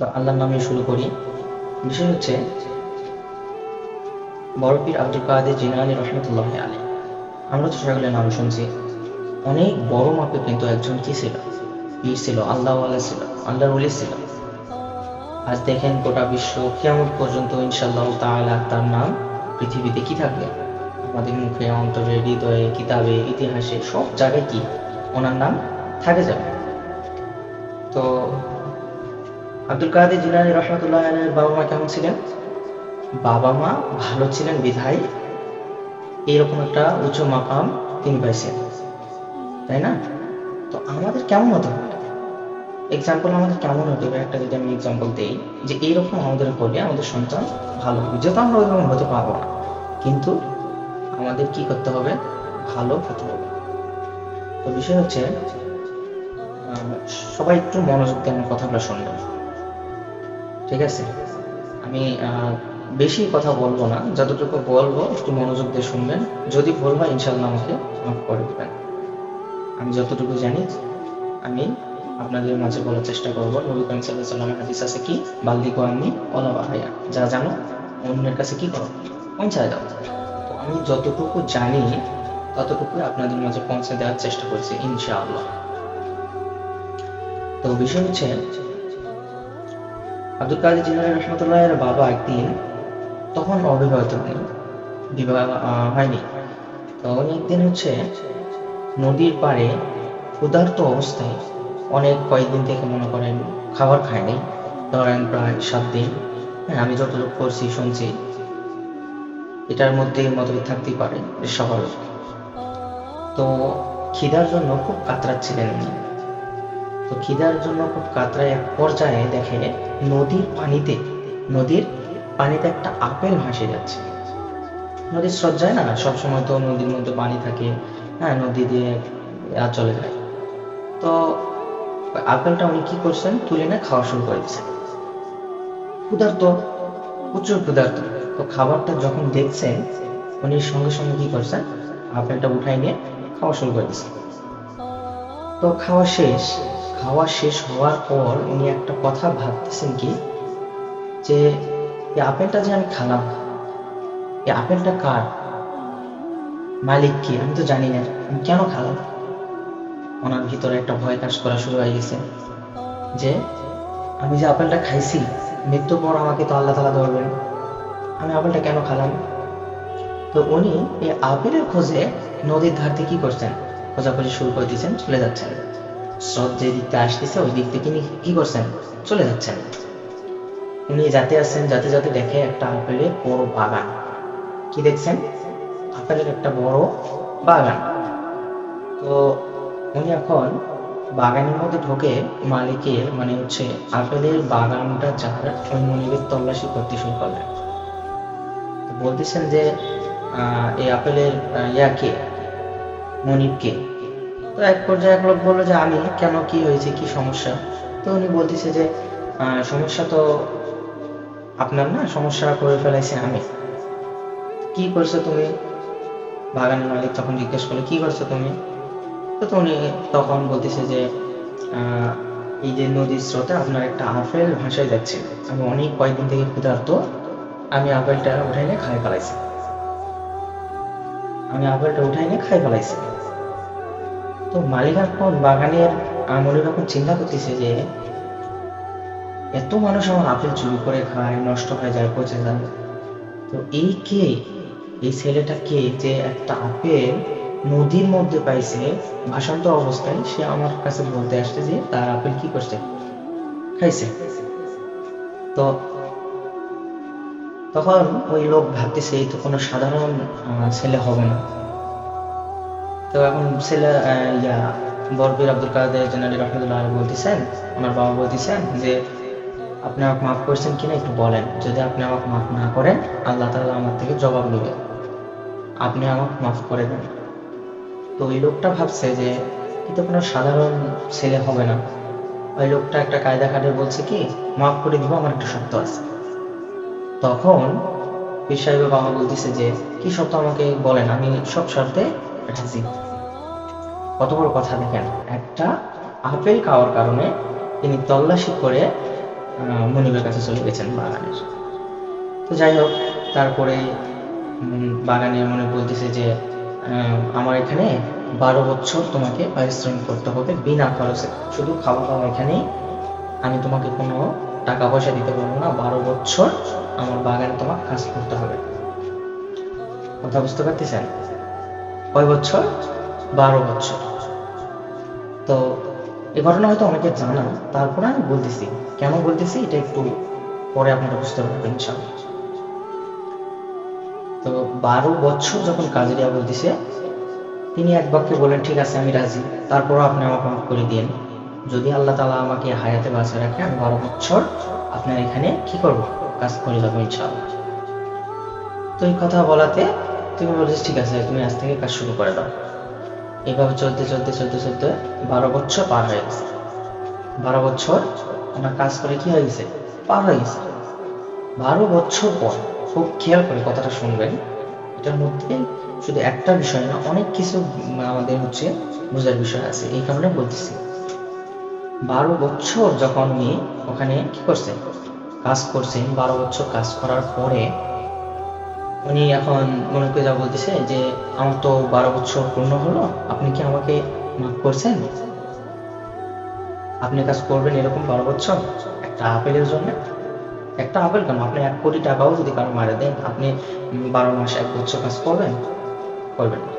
তো আল্লাহর নামে শুরু করি। বিষয় হচ্ছে বড় পীর আব্দুল কাদের জিলানী রহমতুল্লাহ আলী। আমরা তো সকলে নাম শুনছি। অনেক বড় মাপে কিন্তু একজন কি ছিল, পীর ছিল, আল্লাহওয়ালা ছিল, আল্লাহর ওলি ছিল। আজ দেখেন গোটা বিশ্ব কিয়ামত পর্যন্ত ইনশাআল্লাহ তাআলা তার নাম পৃথিবীতে কি থাকবে, আমাদের মুখে, অন্তরে, হৃদয়ে, কিতাবে, ইতিহাসে, সব জায়গায় কি ওনার নাম থাকে যাবে। তো আব্দুল কাদের জিলানী রহমতুল্লাহ আলাইহির বাবা মা কেমন ছিলেন? বাবা মা ভালো ছিলেন বিধায় এরকম একটা উচ্চ মাকাম তিনি পাইছেন, তাই না? তো আমাদের কেমন হতে হবে? এক্সাম্পল আমাদের কেমন হতে হবে, একটা যদি আমি এক্সাম্পল দিই যে এইরকম আমাদের হলে আমাদের সন্তান ভালো হবে। যেহেতু আমরা ওইরকম হতে পারবো না, কিন্তু আমাদের কি করতে হবে? ভালো হতে হবে। তো বিষয় হচ্ছে সবাই একটু মনোযোগ দিয়ে আমার কথাগুলো শুনবেন, ঠিক আছে? আমি বেশি কথা বলবো না, যতটুকু বলবো একটু মনোযোগ দিয়ে শুনবেন। যদি ভুল হয় ইনশাল্লাহ আমাকে মাফ করে দেবেন। আমি যতটুকু জানি আমি আপনাদের মাঝে বলার চেষ্টা করবো। নবী করিম সাল্লাল্লাহু আলাইহি ওয়াসাল্লামের হাদিস আছে কি, বাল্লিগু আন্নী ওয়ালা বাহায়া, যা জানো অন্যের কাছে কি করো, পৌঁছায় দাও। তো আমি যতটুকু জানি ততটুকুই আপনাদের মাঝে পৌঁছে দেওয়ার চেষ্টা করছি ইনশাআল্লাহ। তো বিষয় হচ্ছে আব্দুল কাদের জিলানী রহমতুল্লাহের বাবা একদিন, তখন অবিবাহিত বিবাহ হয়নি। তো উনি একদিন হচ্ছে নদীর পাড়ে ক্ষুধার্ত অবস্থায়, অনেক কয়েকদিন থেকে মনে করেন খাবার খায়নি, ধরেন প্রায় 7 দিন। হ্যাঁ, আমি যতটুকু পড়ছি শুনছি এটার মধ্যে মতভেদ থাকতেই পারে, স্বাভাবিক। তো খিদার জন্য খুব কাতরাচ্ছিলেন উনি। তো খিদার জন্য খুব কাতরায় এক পর্যায়ে দেখে নদীর পানিতে একটা আপেল ভাসে যাচ্ছে। নদীর স্রোত যায় না, সবসময় তো নদীর মধ্যে পানি থাকে, হ্যাঁ, নদী দিয়ে চলে যায়। তো আপেলটা উনি কি করছেন, তুলে এনে খাওয়া শুরু করে দিচ্ছেন। ক্ষুধার্ত, প্রচুর ক্ষুধার্ত। তো খাবারটা যখন দেখছেন উনি সঙ্গে সঙ্গে কি করছেন, আপেলটা উঠাই নিয়ে খাওয়া শুরু করে দিচ্ছেন। তো খাওয়া শেষ হওয়ার পর উনি একটা কথা ভাবতেছেন কি, যে এই আপেলটা যে আমি খালাম, এই আপেলটা কার, মালিক কি, আমি তো জানি না, আমি কেন খালাম? ওনার ভিতরে একটা ভয় কাজ করা শুরু হয়ে গেছে যে আমি যে আপেলটা খাইছি, মৃত্যুর পর আমাকে তো আল্লাহ তাআলা ধরবেন, আমি আপেলটা কেন খালাম? তো উনি এই আপেলের খোঁজে নদীর ধার থেকে কি করছেন, খোঁজাখুঁজি শুরু করে দিয়েছেন, চলে যাচ্ছেন। স্রোত যে দিকতে আসতেছে ওই দিক থেকে কি করছেন, চলে যাচ্ছেন। উনি যেতে যেতে দেখে একটা আপেলের বড় বাগান। কি দেখছেন? আপেলের একটা বড় বাগান। তো উনি এখন বাগানের মধ্যে ঢোকে, মালিকের মানে হচ্ছে আপেলের বাগানটা যার, ওই মনিবের তল্লাশি করতে শুরু করলেন। বলতেছেন যে এই আপেলের কে, মনিব কে? তো এক পর্যায়ে এক লোক বললো যে আমি। কেন, কি হয়েছে, কি সমস্যা? তো উনি বলতেছে যে সমস্যা তো আপনার না, সমস্যা করে ফেলাইছে আমি। কি করছো তুমি? বাগানের মালিক তখন জিজ্ঞেস করলো কি করছো তুমি? তো উনি তখন বলতেছে যে এই যে নদীর স্রোতে আপনার একটা আপেল ভাসায় যাচ্ছে, আমি অনেক কয়েকদিন থেকে ক্ষুধার্ত, আমি আপেলটা উঠাই নিয়ে খাই ফেলাইছি। তো মালিক এখন বাগানের মনিব এখন চিন্তা করতেছে যে এত মানুষ আমার আপেল চুরি করে খায়, নষ্ট হয়ে যায়, পচে যায়। তো এই ছেলেটা কে যে একটা আপেল নদীর মধ্যে পাইছে ভাসন্ত অবস্থায়, সে আমার কাছে বলতে আসছে যে তার আপেল কি করছে, খাইছে। তো তখন ওই লোক ভাবতেছে এই তো কোনো সাধারণ ছেলে হবে না। তো এখন ছেলে বরবীর আব্দুল কাদের জিলানী রহমতুল্লাহ বলতেছেন, আমার বাবা বলতেছেন যে আপনি আমাকে মাফ করছেন কিনা একটু বলেন, যদি আপনি আমাকে মাফ না করেন আল্লাহ তাআলা আমার থেকে জবাব নেবে, আপনি আমাকে মাফ করে দেন। তো ওই লোকটা ভাবছে যে এটা কোনো সাধারণ ছেলে হবে না। ওই লোকটা একটা কায়দা কাটে বলছে কি, মাফ করে দিব, আমার একটা শর্ত আছে। তখন পীর সাহেবের বাবা বলতেছে যে কি শর্ত আমাকে বলেন, আমি সব শর্তে রাজি। কত বড় কথা দেখেন, একটা আপেল খাওয়ার কারণে তিনি তল্লাশি করে মনিবের কাছে চলে গেছেন বাগানের। তো যাই হোক, তারপরে বাগানের মনিব বলতেছে যে আমার এখানে 12 বছর তোমাকে পারিশ্রমিক করতে হবে বিনা খরচে, শুধু খাওয়া দাওয়া এখানেই, আমি তোমাকে কোনো টাকা পয়সা দিতে পারবো না, 12 বছর আমার বাগানে তোমার কাজ করতে হবে। কথা বুঝতে পারতেছেন? কয় বছর? 12 বছর। তো এই ঘটনা হয়তো অনেকে জানা, তারপরে আমি বলতেছি, কেন বলতেছি এটা একটু পরে আপনারা বুঝতে পারবেন ইনশাআল্লাহ। তো 12 বছর যখন কাজেরিয়া বলতেছে, তিনি এক বাক্যে বলেন ঠিক আছে আমি রাজি, তারপরও আপনি আমাকে মাফ করে দিন, যদি আল্লাহ তাআলা আমাকে হায়াতে বাঁচিয়ে রাখে আমি 12 বছর আপনার এখানে কি করব, কাজ করে যাবো ইনশাআল্লাহ। তো এই কথা বলাতে তুমি বলছিস ঠিক আছে তুমি আজ থেকে কাজ শুরু করে দাও। এইভাবে চলতে চলতে চলতে চলতে 12 বছর পার হয়ে গেছে। 12 বছর আমার কাজ করে কি হয়ে গেছে, পার হয়ে গেছে। 12 বছর পর, খুব খেয়াল করে কথাটা শুনবেন, এটার মধ্যে শুধু একটা বিষয় না, অনেক কিছু আমাদের বোঝার বিষয় আছে, এই কারণে বলতেছি। 12 বছর যখন উনি ওখানে কি করছেন, কাজ করছেন, 12 বছর কাজ করার পরে উনি এখন মনে করে যা বলতেছে যে আমার তো 12 বছর পূর্ণ হলো, আপনি কি আমাকে মাফ করছেন? আপনি কাজ করবেন এরকম 12 বছর একটা আপেলের জন্য? একটা আপেল কেন, আপনি 1 কোটি টাকাও যদি কারো মারা দেন, আপনি 12 মাস 1 বছর কাজ করবেন? করবেন না।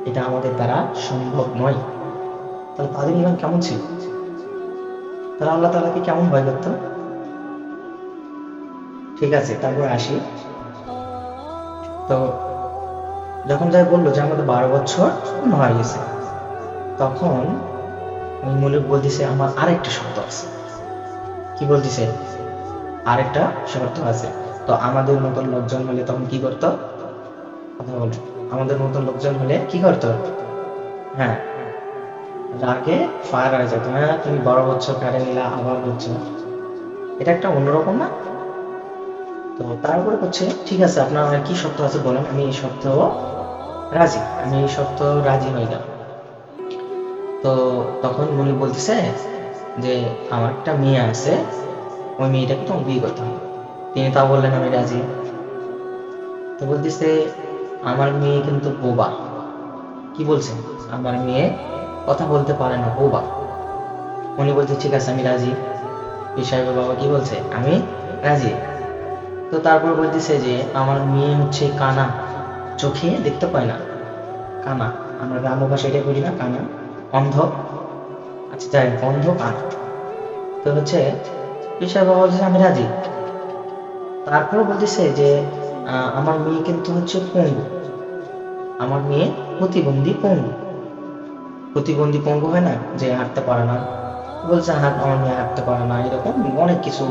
এটা আমাদের দ্বারা সম্ভব নয়। তাহলে তাদের ইমান কেমন ছিল? তারা আল্লাহ তাআলাকে কেমন ভয় করত? ঠিক আছে, তারপর আসি। তো যখন যাই বললো যে আমাদের 12 বছর পূর্ণ হয়ে গেছে, তখন ওই মলিক বলতেছে আমার আরেকটা শর্ত আছে। কি বলতেছে? আরেকটা শর্ত আছে। তো আমাদের মতন লোকজন হলে তখন কি করতো? কথা বলো। আমাদের মতন লোকজন হলে কি করতো? হ্যাঁ, রাগে ফায়ার হয়ে যেত, হ্যাঁ তুমি 12 বছর কাটে নিলা আবার বলছো, এটা একটা অন্যরকম না? তো তারপরে হচ্ছে ঠিক আছে আপনার আর কি শর্ত আছে বলেন, আমি এই শর্ত রাজি, আমি এই শর্ত রাজি হয়ে গেলাম। তো তখন উনি বলতেছে যে আমার একটা মেয়ে আছে, ওই মেয়েটাকে তোমার বিয়ে করতে হবে। তিনি তা বললেন আমি রাজি। তো বলতেছে আমার মেয়ে কিন্তু বোবা। কি বলছেন? আমার মেয়ে কথা বলতে পারে না, বোবা। উনি বলছে ঠিক আছে আমি রাজি। পীর সাহেবের বাবা কি বলছে? আমি রাজি। তো তারপর বলতেছে যে আমার মেয়ে হচ্ছে কানা, চোখে দেখতে পায় না, কানা, আমরা গ্রাম্য ভাষা এটা বলি না, কানা, অন্ধ। আচ্ছা যাই হোক, অন্ধ কানা। তো হচ্ছে পীর সাহেব বাবা বলছে আমি রাজি। তারপরে বলতেছে যে আমার মেয়ে কিন্তু হচ্ছে পঙ্গু, আমার মেয়ে প্রতিবন্ধী পঙ্গু। প্রতিবন্ধী পঙ্গু হয় না যে হাঁটতে পারে না, বলছে আমার মেয়ে হাঁটতে পারে না, এরকম অনেক কিছু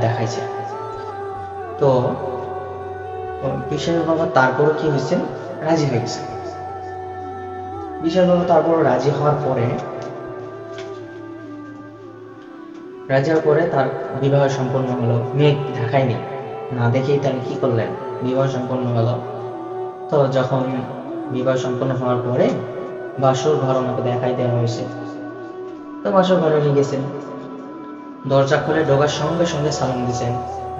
দেখাইছে। তো বিশাল বাবা তারপরে কি হয়েছে, রাজি হয়ে গেছে। বিশাল বাবা তারপর রাজি হওয়ার পরে তার বিবাহ সম্পন্ন হলো। মেয়ে দেখায়নি, না দেখেই তার কি করলেন, বিবাহ সম্পন্ন হলো। তো যখন বিবাহ সম্পন্ন হওয়ার পরে বাসর ঘর ওনাকে দেখাই দেওয়া হয়েছে। তো বাসর ঘরে নিয়ে গেছেন, দরজা খুলে ঢোকার সঙ্গে সঙ্গে সালাম দিয়েছেন,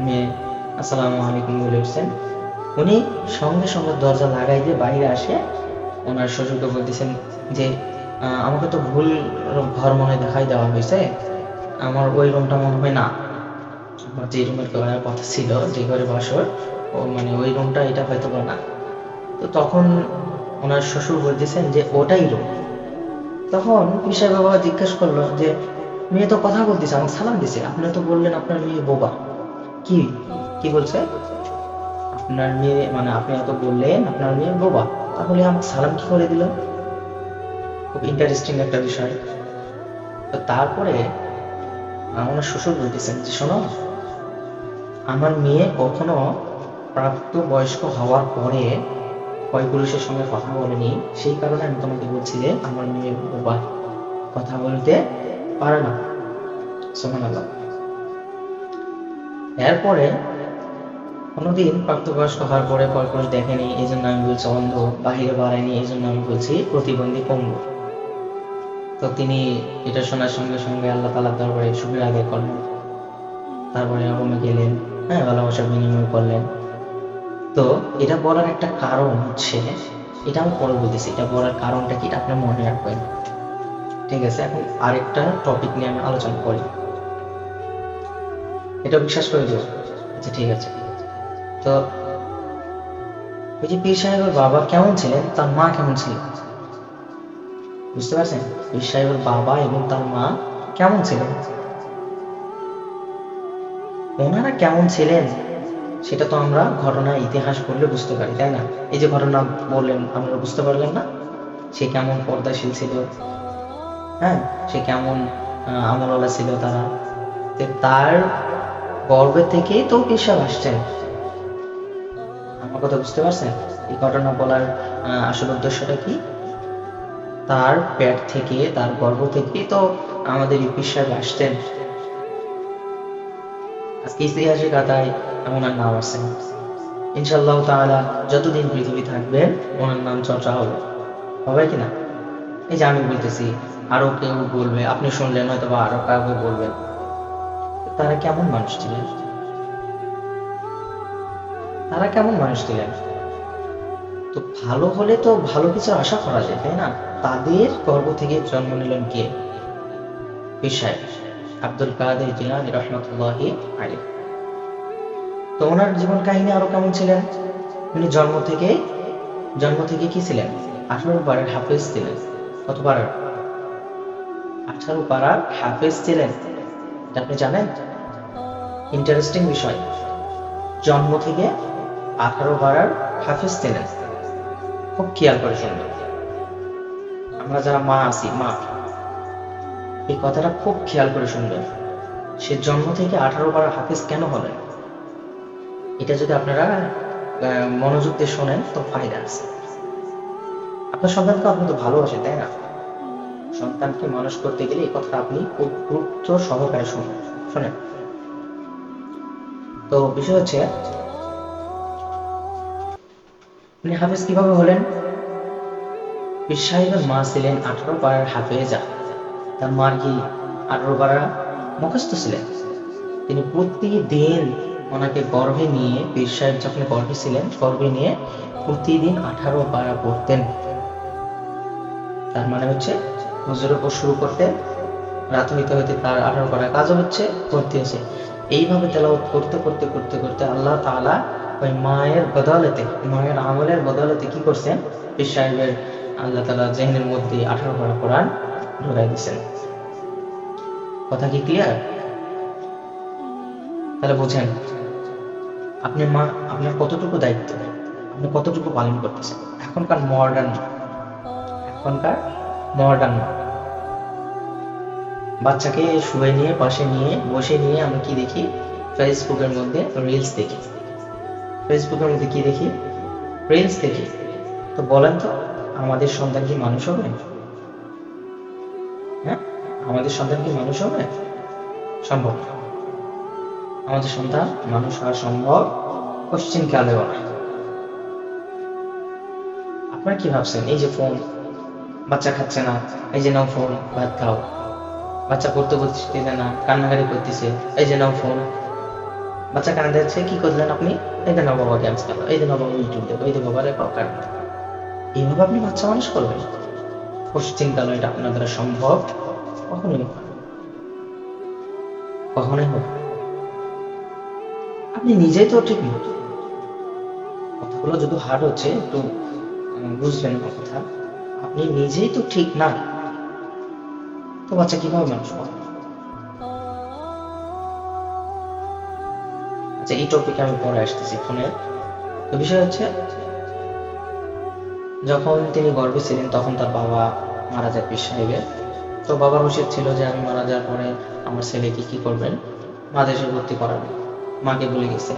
মেয়ে আসসালামু আলাইকুম বলে উঠছেন। উনি সঙ্গে সঙ্গে দরজা লাগাই দিয়ে বাইরে আসে ওনার শ্বশুরকে বলতেছেন যে আমাকে তো ভুল ঘর মনে দেখাই দেওয়া হয়েছে, আমার ওই রুমটা মনে হয় না, আমার যে রুমের কথা ছিল, যে ঘরে বাসর, ও মানে ওই রুমটা এটা হয়তো বা না। তো তখন ওনার শ্বশুর বলতেছেন যে ওটাই রুম। তখন পিসাই বাবা জিজ্ঞাসা করলো যে মেয়ে তো কথা বলতেছে, আমাকে সালাম দিছে, আপনি তো বললেন আপনার মেয়ে বোবা। কি কি বলছে? আপনার মেয়ে মানে আপনি এত বললেন আপনার মেয়ে বোবা, তাহলে আমাকে সালাম কি করে দিল? খুব ইন্টারেস্টিং একটা বিষয়। তো তারপরে আমার শ্বশুর বলতেছেন যে শোনো, আমার মেয়ে কখনো প্রাপ্ত বয়স্ক হওয়ার পরে পরপুরুষের সঙ্গে কথা বলেনি, সেই কারণে আমি তোমাকে বলছি যে আমার মেয়ে বোবা, কথা বলতে পারে না। সুবহানাল্লাহ। এরপরে কোনোদিন প্রাপ্তবয়স্ক হওয়ার পরে পরপুরুষ দেখেনি, এই জন্য আমি বলছি অন্ধ, বাহিরে বাড়ায়নি, এই জন্য আমি বলছি প্রতিবন্ধী পঙ্গু। তো তিনি এটা শোনার সঙ্গে সঙ্গে আল্লাহ তাআলার দরবারে শুকরিয়া আদায় করলেন। তারপরে রুমে গেলেন, হ্যাঁ, ভালোবাসা বিনিময় করলেন। তো এটা বলার একটা কারণ হচ্ছে, এটা আমি পরে বলতেছি, এটা বলার কারণটা কি এটা আপনি মনে রাখবেন। ঠিক আছে, এখন আরেকটা টপিক নিয়ে আমি আলোচনা করি, এটা বিশ্বাস করে দিও। আচ্ছা ঠিক আছে। তো ওই যে পীর সাহেবের বাবা কেমন ছিলেন, তার মা কেমন ছিল, বুঝতে পারছেন? পীর সাহেবের বাবা এবং তার মা কেমন ছিলেন, ওনারা কেমন ছিলেন সেটা তো আমরা ঘটনা ইতিহাস পড়লে বুঝতে পারি, তাই না? এই যে ঘটনা বললেন, আপনারা বুঝতে পারলেন না সে কেমন পর্দাশীল ছিল, হ্যাঁ, সে কেমন আমলওয়ালা ছিল তারা। তার গর্ভে থেকেই তো পীর সাহেব আসছেন। আমার কথা বুঝতে পারছেন? এই ঘটনা বলার আসল উদ্দেশ্যটা কি? তার পেট থেকে, তার গর্ভ থেকেই তো আমাদের পীর সাহেব আসতেন। আজকে ইতিহাসের খাতায় ওনার নাম আছে। ইনশাআল্লাহ তাআলা যতদিন পৃথিবী থাকবেন ওনার নাম চর্চা হবে, হবে কিনা? এই যে আমি বলতেছি, আরো কেউ বলবে, আপনি শুনলেন হয়তো বা আরো কাউকে বলবেন। তারা কেমন মানুষ ছিলেন, তারা কেমন মানুষ ছিলেন? তো ভালো হলে তো ভালো কিছু আশা করা যায়, তাই না? তাদের গর্ভ থেকে জন্ম নিলেন কে? পীর সাহেব আব্দুল কাদের জিলানী রহমতুল্লাহি আলাইহি। তো ওনার জীবন কাহিনী আরো কেমন ছিলেন? উনি জন্ম থেকে কি ছিলেন? 18 পারার হাফেজ ছিলেন। কত পারার? 18 পারার হাফেজ ছিলেন। এটা আপনি জানেন? ইন্টারেস্টিং বিষয়। জন্ম থেকে 18 পারার হাফেজ ছিলেন। খুব খেয়াল করে শুনবেন, আমরা যারা মা আছি, মা, এই কথাটা খুব খেয়াল করে শুনবেন। সে জন্ম থেকে 18 পারার হাফেজ কেন হলেন? এটা যদি আপনারা মনোযোগ দিয়ে শোনেন তো ফায়দা আছে। আপনার সন্তানকে আপনি তো ভালোবাসেন, তাই না? সন্তানকে মানুষ করতে গেলে এই কথাটা আপনি খুব গুরুত্ব সহকারে শুনুন, শোনেন। তো বিষয় হচ্ছে, উনি হাফেজ কিভাবে হলেন? পীর সাহেবের মা ছিলেন 18 পারার হাফেজা। তার মার কি 18 পারা মুখস্থ ছিলেন? তিনি প্রতিদিন ওনাকে গর্ভে নিয়ে, পীর সাহেব যখন গর্ভে ছিলেন, গর্ভে নিয়ে প্রতিদিন 18 পারা পড়তেন। তার মানে হচ্ছে হুজুরের উপর শুরু করতে রাত হইতে হইতে তার 18 পারা কাজ হচ্ছে, পড়তে আছে। এইভাবে তেলাওয়াত করতে করতে করতে করতে আল্লাহ তাআলা ওই মায়ের বদৌলতে, মায়ের আমলের বদৌলতে কি করছেন? পীর সাহেবের আল্লাহ তাআলা জেহনের মধ্যে 18 পারা কোরআন ঢুকাই দিয়েছেন। কথা কি ক্লিয়ার? তাহলে বুঝেন আপনি মা, আপনার কতটুকু দায়িত্ব, আপনি কতটুকু পালন করতেছেন। এখনকার মডার্ন বাচ্চাকে শুয়ে নিয়ে, পাশে নিয়ে, বসে নিয়ে আমরা কি দেখি? ফেসবুকের মধ্যে রিলস দেখি। ফেসবুকের মধ্যে কি দেখি? রিলস দেখি। তো বলেন তো, আমাদের সন্তান কি মানুষ হবে? হ্যাঁ, আমাদের সন্তান কি মানুষ হবে? সম্ভব না। আমাদের সন্তান মানুষ হওয়া সম্ভব কোশ্চিন কালেও না। আপনারা কি ভাবছেন? এই যে ফোন, বাচ্চা খাচ্ছে না, এই যে নাও ফোন, ভাত খাও। বাচ্চা পড়তে বলতেছে না, কান্নাকাটি করতেছে, এই যে নাও ফোন। বাচ্চা কান্না দিচ্ছে, কি করলেন আপনি? এই যে নাও বাবা গেমস খেলো, এই যে নাও বাবা ইউটিউব দেখো, এই যে বাবা রেকর্ড কারণ। এইভাবে আপনি বাচ্চা মানুষ করবেন? কোশ্চিন কালেও এটা আপনার দ্বারা সম্ভব কখনোই হবে না, কখনোই হবে না। আপনি নিজেই তো ঠিক না। কথাগুলো যদি হার্ড হচ্ছে, একটু বুঝবেন আমার কথা। আপনি নিজেই তো ঠিক না, তো বাচ্চা কিভাবে মানুষ করে? আচ্ছা, এই টপিকে আমি পরে আসতেছি ফোনের। তো বিষয় হচ্ছে, যখন তিনি গর্ভে ছিলেন তখন তার বাবা মারা যায় পীর সাহেবের। তো বাবার উচিত ছিল যে আমি মারা যাওয়ার পরে আমার ছেলেকে কি করবেন? মাদ্রাসায় ভর্তি করাবেন। মাকে বলে গেছে।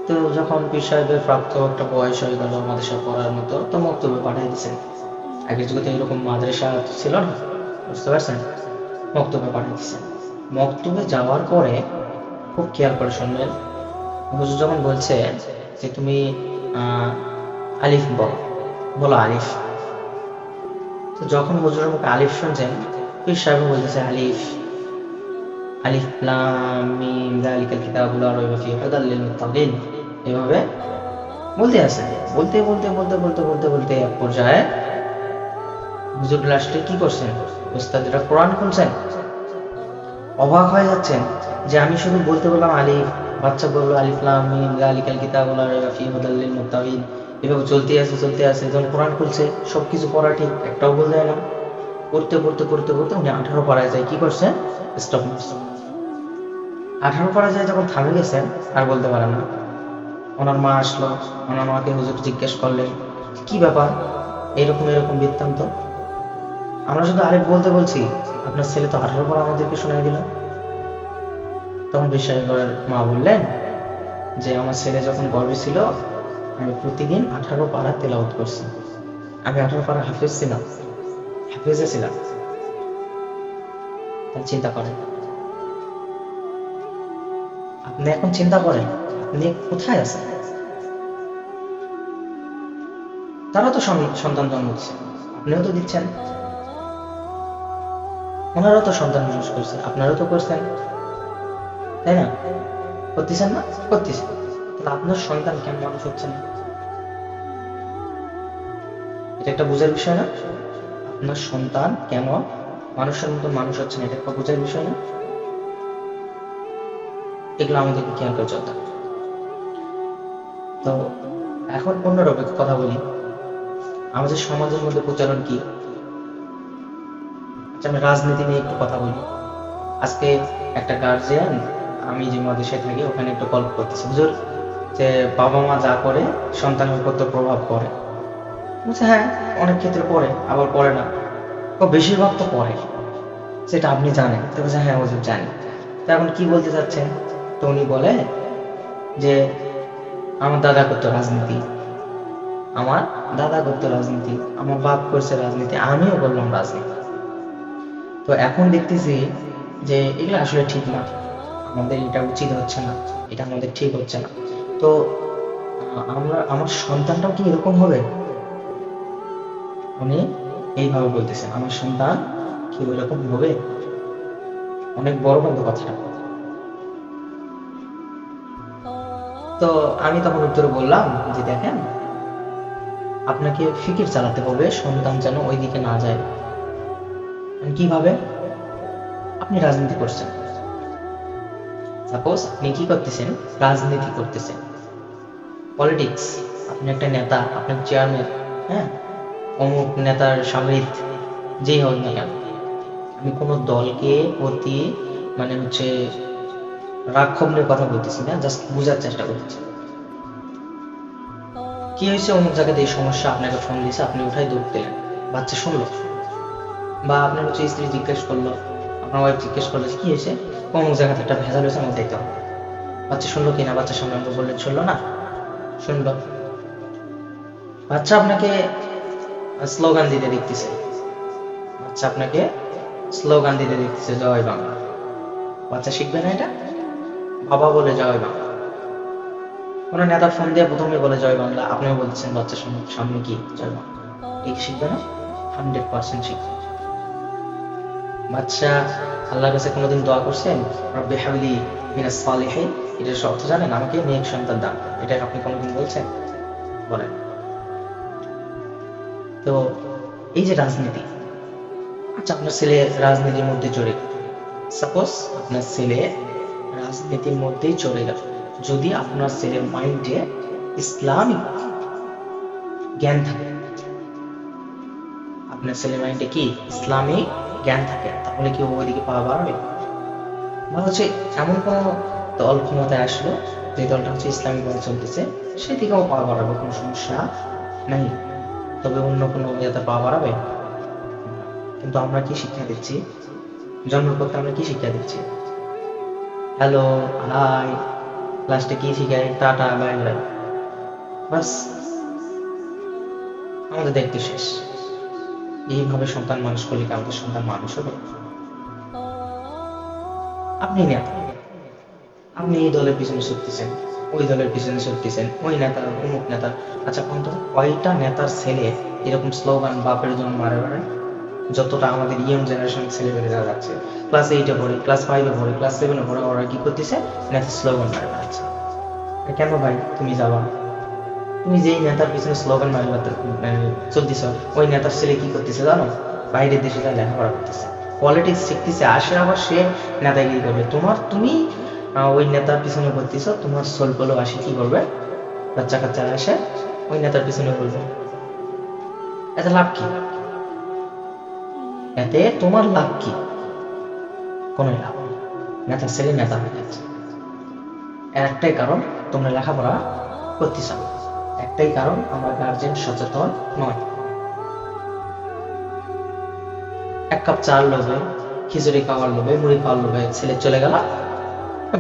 তো যখন পীর সাহেবের প্রাপ্ত একটা বয়স হয়ে গেল মাদ্রাসায় পড়ার মতো, তো মক্তবে পাঠিয়ে দিয়েছেন। আগের যুগে তো এরকম মাদ্রাসা ছিল না, বুঝতে পারছেন? মক্তবে পাঠিয়ে দিয়েছেন। মক্তবে যাওয়ার পরে খুব খেয়াল করে শুনবেন, হুজুর যখন বলছে যে তুমি আলিফ বলো আলিফ। তো যখন হুজুরের মুখে আলিফ শুনছেন, পীর সাহেব বলতেছে আলিফ। আলিফ লাম মিম যালিকাল কিতাবু লা রাইবা ফীহি হুদাল লিল মুত্তাকিন, এভাবে বলতে আছে। বলতে বলতে বলতে বলতে বলতে বলতে এক পর্যায়ে হুজুর লাস্টে কি করছেন, উস্তাদরা কোরআন খুলছেন, অবাক হয়ে যাচ্ছেন যে আমি শুধু বলতে বললাম আলিফ, বাচ্চা বললো আলিফ লাম মিম যালিকাল কিতাবু লা রাইবা ফীহি হুদাল লিল মুত্তাকিন, এভাবে চলতে আছে চলতে আছে। যখন কোরআন খুলছে সবকিছু পড়া ঠিক, একটাও ভুল যায় না। পড়তে পড়তে পড়তে পড়তে উনি 18 পাড়ায় যায় কি করছেন, স্টপ মারছেন। 18 পাড়ায় যায় যখন থামে গেছেন, আর বলতে পারেন না। ওনার মা আসলো, ওনার মাকে হুজুর জিজ্ঞেস করলেন কি ব্যাপার, এরকম এরকম বৃত্তান্ত, আমরা শুধু আলিফ বলতে বলছি, আপনার ছেলে তো 18 পাড়া আমাদেরকে শোনাই দিল। তখন বিশ্ববিদ্যালয়ের মা বললেন যে আমার ছেলে যখন গর্ভে ছিল আমি প্রতিদিন 18 পারা তেলাওয়াত করছি, আমি 18 পারা হাফেজ ছিলাম, হাফেজে ছিলাম। তাহলে চিন্তা করেন, আপনি এখন চিন্তা করেন আপনি কোথায় আছেন। তারা তো সন্তান জন্ম দিচ্ছে, আপনিও তো দিচ্ছেন, ওনারাও তো সন্তান মানুষ করছে, আপনারাও তো করছেন, তাই না? করতেছেন না? করতেছেন। তাহলে আপনার সন্তান কেন মানুষ হচ্ছে না? এটা একটা বোঝার বিষয় না? আপনার সন্তান কেন মানুষের মতো মানুষ হচ্ছে না, এটা একটা বোঝার বিষয় না? এগুলো আমাদেরকে খেয়াল করে চলতে হবে। তো এখন অন্যরকম কথা বলি, আমাদের সমাজের মধ্যে প্রচলন কি। আচ্ছা, আমি রাজনীতি নিয়ে একটু কথা বলি। আজকে একটা গার্জিয়ান, আমি যে মাদ্রাসায় থাকি ওখানে একটু গল্প করতেছি, হুজুর যে বাবা মা যা করে সন্তানের উপর তো প্রভাব পড়ে। বলছে হ্যাঁ, অনেক ক্ষেত্রে পড়ে, আবার পড়ে না, তো বেশিরভাগ তো পড়ে, সেটা আপনি জানেন। তো বলছে হ্যাঁ হুজুর জানি। তো এখন কি বলতে চাচ্ছেন? তো উনি বলে যে আমার দাদা করতো রাজনীতি, আমার দাদা করতো রাজনীতি, আমার বাপ করছে রাজনীতি, আমিও করলাম রাজনীতি। তো এখন দেখতেছি যে এগুলো আসলে ঠিক না, আমাদের এটা উচিত হচ্ছে না, এটা আমাদের ঠিক হচ্ছে না। তো আমার সন্তানটাও কি এরকম হবে? উনি এইভাবে বলতেছেন আমার সন্তান কি ওইরকম হবে? অনেক বড় কিন্তু কথাটা। তো আমি তখন উত্তরে বললাম যে দেখেন, আপনাকে ফিকির চালাতে হবে সন্তান যেন ওই দিকে না যায়। কিভাবে? আপনি রাজনীতি করছেন, সাপোজ আপনি কি করতেছেন, রাজনীতি করতেছেন, পলিটিক্স, আপনি একটা নেতা, আপনার চেয়ারম্যান, হ্যাঁ, অমুক নেতার সামরিক, যেই হোক না কেন, আমি কোনো দলকে প্রতি মানে হচ্ছে রাক্ষব নিয়ে কথা বলতেছি না, জাস্ট বোঝার চেষ্টা করতেছি। কি হয়েছে, অমুক জায়গাতে এই সমস্যা, আপনাকে ফোন দিয়েছে, আপনি উঠাই দৌড় দিলেন, বাচ্চা শুনলো, বা আপনার হচ্ছে স্ত্রী জিজ্ঞেস করলো, আপনার ওয়াইফ জিজ্ঞেস করলো কি হয়েছে, অমুক জায়গাতে একটা ভেজাল হয়েছে, আমাকে দেখতে হবে। বাচ্চা শুনলো কিনা, বাচ্চার সামনে আমাকে বললেন শুনলো না, শুনলো। বাচ্চা আপনাকে স্লোগান দিতে দেখতেছে, বাচ্চা আপনাকে স্লোগান দিতে দেখতেছে জয় বাংলা। বাচ্চা শিখবে না এটা? বাবা বলে জয় বাংলা, কোনো নেতা ফোন দিয়ে প্রথমে বলে জয় বাংলা, আপনিও বলছেন বাচ্চার সামনে কি জয় বাংলা, এই শিখবে না? 100% শিখবে। বাচ্চা আল্লাহর কাছে কোনোদিন দোয়া করছেন রব্বি হাবলি মিনাস সালিহিন, এটার অর্থ জানেন? আমাকে নেক সন্তান দান, এটা আপনি কোনোদিন বলছেন? বলেন। তো এই যে রাজনীতি, আচ্ছা আপনার ছেলে রাজনীতির মধ্যে জড়িত, সাপোজ আপনার ছেলে রাজনীতির মধ্যেই চলে গেল, যদি আপনার ছেলের মাইন্ডে ইসলামিক জ্ঞান থাকে, আপনার ছেলের মাইন্ডে কি ইসলামিক জ্ঞান থাকে, তাহলে কি ওইদিকে পা বাড়াবে? বা হচ্ছে এমন কোনো দল ক্ষমতায় আসলো যে দলটা হচ্ছে ইসলামিক ভাবে চলতেছে, সেদিকেও পা বাড়াবে, কোনো সমস্যা নাই। তবে অন্য কোনো ইয়েতে পা বাড়াবে। কিন্তু আমরা কি শিক্ষা দিচ্ছি, জন্মের পর আমরা কি শিক্ষা দিচ্ছি? হ্যালো, হাই, লাস্টে কি শিখাই, টাটা, বাই বাই, বাস, আমাদের দায়িত্ব শেষ। এইভাবে সন্তান মানুষ করলে কি আমাদের সন্তান মানুষ হবে? আপনি নেতা, আপনি এই দলের পিছনে ছুটতেছেন, ওই দলের পিছনে ছুটতেছেন, ওই নেতা অমুক নেতা। আচ্ছা কোন তো কয়টা নেতার ছেলে এরকম স্লোগান বাপের জন্য মারে বেড়ায়? যতটা আমাদের ইয়ং জেনারেশন ছেলেমেয়েরা যাচ্ছে, ক্লাস 8-এ পড়ে, ক্লাস 5-এ পড়ে, ক্লাস 7-এ পড়ে, ওরা কি করতেছে, নেতার স্লোগান মারে বেড়াচ্ছে। কেন ভাই তুমি যাবা? তুমি যেই নেতার পিছনে স্লোগান মারি চলতেছ, ওই নেতার ছেলে কি করতেছে জানো? বাইরের দেশে যা লেখাপড়া করতেছে, পলিটিক্স শিখতেছে, আসে আবার সে নেতাগিরি করবে। তুমি ওই নেতার পিছনে করতেছ, তোমার সোলপলো আসে কি করবে, বাচ্চা কাচ্চারা আসে ওই নেতার পিছনে করবে। এতে লাভ কি? এতে তোমার লাভ কি? কোনো লাভ নেই। নেতার ছেলে নেতা হয়ে যাচ্ছে। এর একটাই কারণ, তোমরা লেখাপড়া করতেছ না। একটাই কারণ, আমার গার্জেন সচেতন নয়। এক কাপ চার লোভে, খিচুড়ি খাওয়ার লোভে, মুড়ি খাওয়ার লোভে ছেলে চলে গেল,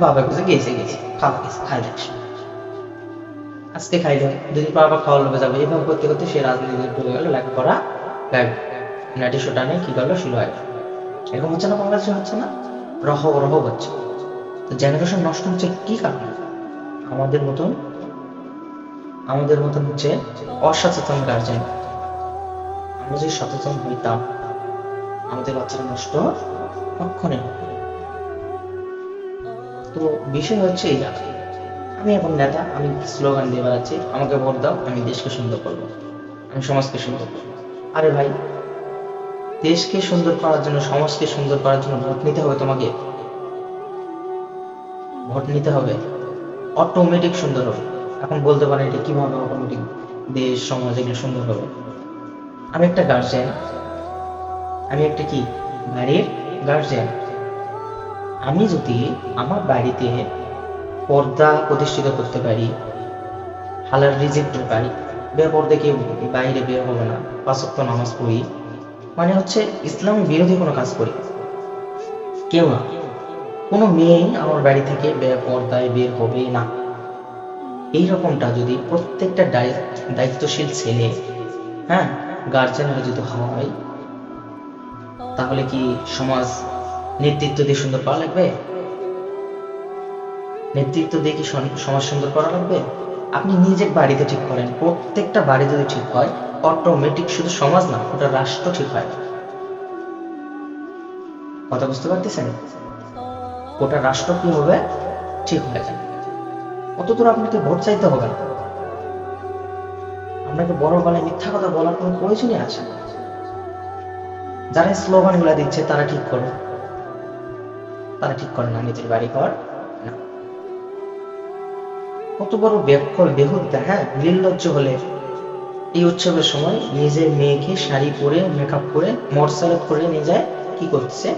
বাবা কাছে গেছে খাওয়া গেছে, খাই দেখ আজকে খাইলো, দুদিন পর আবার খাওয়ার লোভে যাবে। এইভাবে করতে করতে সে রাজনীতিতে ঢুকে গেল, লেখাপড়া গাইব, নাটি টানে কি করলো, শুরু হয়। এরকম হচ্ছে না? বাংলাদেশে হচ্ছে না? রহ রহ হচ্ছে। তো জেনারেশন নষ্ট হচ্ছে কি কারণে? আমাদের মতন হচ্ছে অসচেতন গার্জেন। আমরা যদি সচেতন হইতাম, আমাদের বাচ্চারা নষ্ট কখনো হবে না। তো বিষয় হচ্ছে এই জায়গা, আমি এখন নেতা, আমি স্লোগান দিয়ে বেড়াচ্ছি, আমাকে ভোট দাও, আমি দেশকে সুন্দর করবো, আমি সমাজকে সুন্দর করবো। আরে ভাই, দেশকে সুন্দর করার জন্য, সমাজকে সুন্দর করার জন্য ভোট নিতে হবে তোমাকে। ভোট নিতে হবে, অটোমেটিক সুন্দর হবে। এখন বলতে পারেন এটা কিভাবে অটোমেটিক দেশ সমাজ এগুলো সুন্দর হবে? আমি একটা গার্জেন, আমি একটা কি বাড়ির গার্জেন। আমি যদি আমার বাড়িতে পর্দা প্রতিষ্ঠিত করতে পারি, হালাল রিজিক পারি, বেপর্দা কেউ বাইরে বের হবে না, 5 ওয়াক্ত নামাজ পড়ি, মানে হচ্ছে ইসলাম বিরোধী কোনো কাজ করি, কেউ না, কোনো মেয়ে আমার বাড়ি থেকে বেপর্দায় বের হবে না, এইরকমটা যদি প্রত্যেকটা দায়িত্বশীল ছেলে, হ্যাঁ, গার্জেনরা যদি হয়, তাহলে কি সমাজ নেতৃত্ব দিয়ে সুন্দর করা লাগবে? নেতৃত্ব দিয়ে কি সমাজ সুন্দর করা লাগবে? আপনি নিজের বাড়িতে ঠিক করেন, প্রত্যেকটা বাড়ি যদি ঠিক হয়, অটোমেটিক শুধু সমাজ না, ওটা রাষ্ট্র ঠিক হয়। কথা বুঝতে পারতেছেন? ওটা রাষ্ট্র কি হবে, ঠিক হয়ে যাবে। অতদূর আপনাকে ভোট চাইতে হবে না, আপনাকে বড় গলায় মিথ্যা কথা বলার কোনো প্রয়োজনই আছে না। যারা স্লোগান গুলা দিচ্ছে তারা ঠিক করবে, তারা ঠিক করে না নিজের বাড়ি ঘর না। কত বড় ব্যাকল বেহুদা, হ্যাঁ, নির্লজ্জ হলে এই উৎসবের সময় নিজের মেয়েকে শাড়ি পরে, মেকআপ করে, মর্সালাত করে নিয়ে যায়, কি করছে,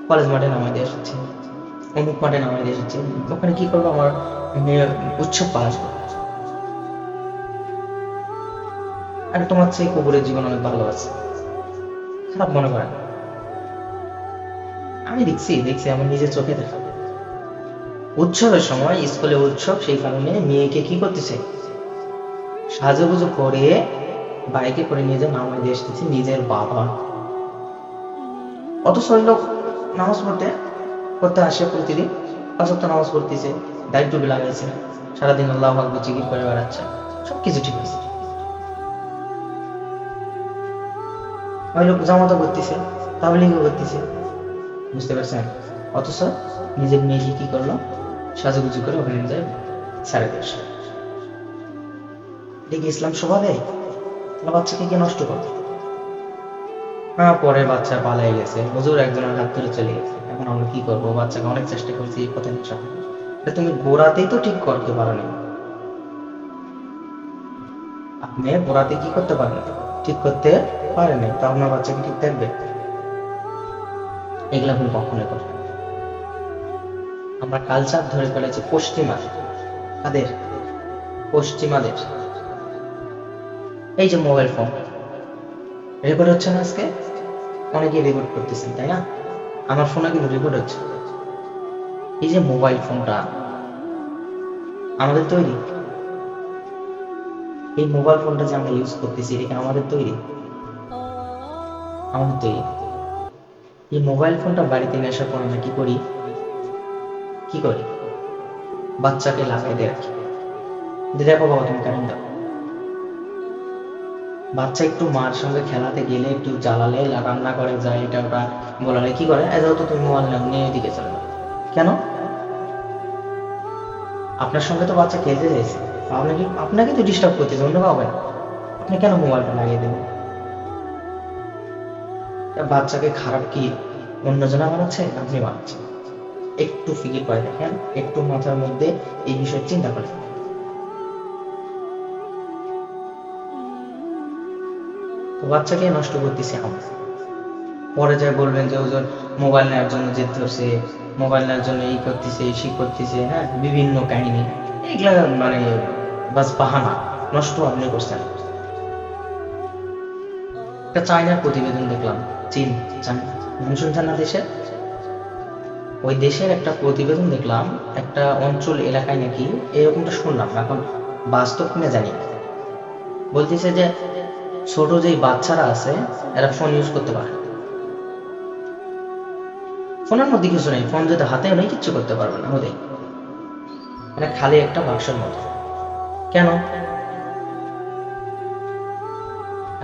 কলেজ মাঠে নামাই দিয়ে এসেছে, অমুক মাঠে নামাই দিয়ে এসেছে, ওখানে কি করবো, আমার মেয়ে উৎসব পালন করবে। আর তোমার চেয়ে কুকুরের জীবন অনেক ভালো আছে, খারাপ মনে করেন? আমি দেখছি আমার নিজের চোখে দেখা। উৎসবের সময় স্কুলে উৎসব, সেই কারণে মেয়েকে কি করতেছে, সাজুগুজু করে বাইকে করে নিয়ে যে নামাই দিয়ে এসেছে নিজের বাবা। অথচ ওই লোক নামাজ পড়তে আসে প্রতিদিন, 5 ওয়াক্ত নামাজ পড়তেছে, দায়িত্ব লাগাইছে, সারাদিন আল্লাহু আকবার জিকির করে বেড়াচ্ছে, সবকিছু ঠিক আছে। ওই লোক জামাতও করতেছে, তাবলীগও করতেছে, বুঝতে পারছেন? অথচ নিজের মেয়েকে কি করলো, সাজুগুজু করে ওখানে যায় সাড়ে 10। দেখি ইসলাম শোভা দেয়? তাহলে বাচ্চাকে কে নষ্ট করবে? হ্যাঁ, পরে বাচ্চা পালাই গেছে, হুজুর একজনের হাত ধরে চলে গেছে, এখন আমরা কি করবো? বাচ্চাকে অনেক চেষ্টা করছি এই কথা নিয়ে, তুমি গোড়াতেই তো ঠিক করতে পারো না। আপনি গোড়াতে কি করতে পারেন, ঠিক করতে পারেন, তো আপনার বাচ্চাকে ঠিক থাকবে? এগুলা আপনি কখনোই করবেন। আমরা কালচার ধরে ফেলেছি পশ্চিমাদের। কাদের? পশ্চিমাদের। এই যে মোবাইল ফোন রেকর্ড হচ্ছে না আজকে, অনেকেই রেকর্ড করতেছেন, তাই না? আমার ফোনে কিন্তু রেকর্ড হচ্ছে। এই যে মোবাইল ফোনটা আমাদের তৈরি, এই মোবাইল ফোনটা যে আমরা ইউজ করতেছি, এটা আমাদের তৈরি, আমাদের তৈরি। এই মোবাইল ফোনটা বাড়িতে নিয়ে আসার পর আমরা কি করি, বাচ্চাকে লাগাই দিয়ে রাখি, দেখো বাবা তুমি কারেন্ট দাও, বাচ্চা একটু মার সঙ্গে খেলাতে গেলে, একটু জ্বালালে, রান্না করে যায়, এটা ওটা বলালে কি করে, এ তো তুমি মোবাইল নিয়ে এদিকে চলে যাও। কেন? আপনার সঙ্গে তো বাচ্চা খেলতে চাইছে, আপনাকে আপনাকে তো ডিস্টার্ব করতেছে, অন্য কাউকে না। আপনি কেন মোবাইলটা লাগিয়ে দেবেন? বাচ্চাকে খারাপ কি অন্যজনা বানাচ্ছে, আপনি বানাচ্ছেন? একটু ফিকির করে দেখেন, একটু মাথার মধ্যে এই বিষয়ে চিন্তা করেন। তো বাচ্চাকে নষ্ট করতেছি আমরা। পরে যায় বলবেন যে ওজন মোবাইল নেওয়ার জন্য জেদ ধরছে, মোবাইল নেওয়ার জন্য এই করতেছে, সেই করতেছে, হ্যাঁ, বিভিন্ন কাহিনী। এগুলা মানে বাস বাহানা, নষ্ট আপনি করছেন। একটা চায়নার প্রতিবেদন দেখলাম, চীন, চায়না, নাম শুনছেন না দেশের? ওই দেশের একটা প্রতিবেদন দেখলাম, একটা অঞ্চল এলাকায় নাকি এরকমটা শুনলাম, এখন বাস্তব কিনা জানি না। বলতেছে যে ছোট যেই বাচ্চারা আছে এরা ফোন ইউজ করতে পারে। ফোনের মধ্যে কিছু নেই, ফোন যদি হাতে নেই কিচ্ছু করতে পারবে না, ওদের এটা খালি একটা বাক্সের মতো। কেন?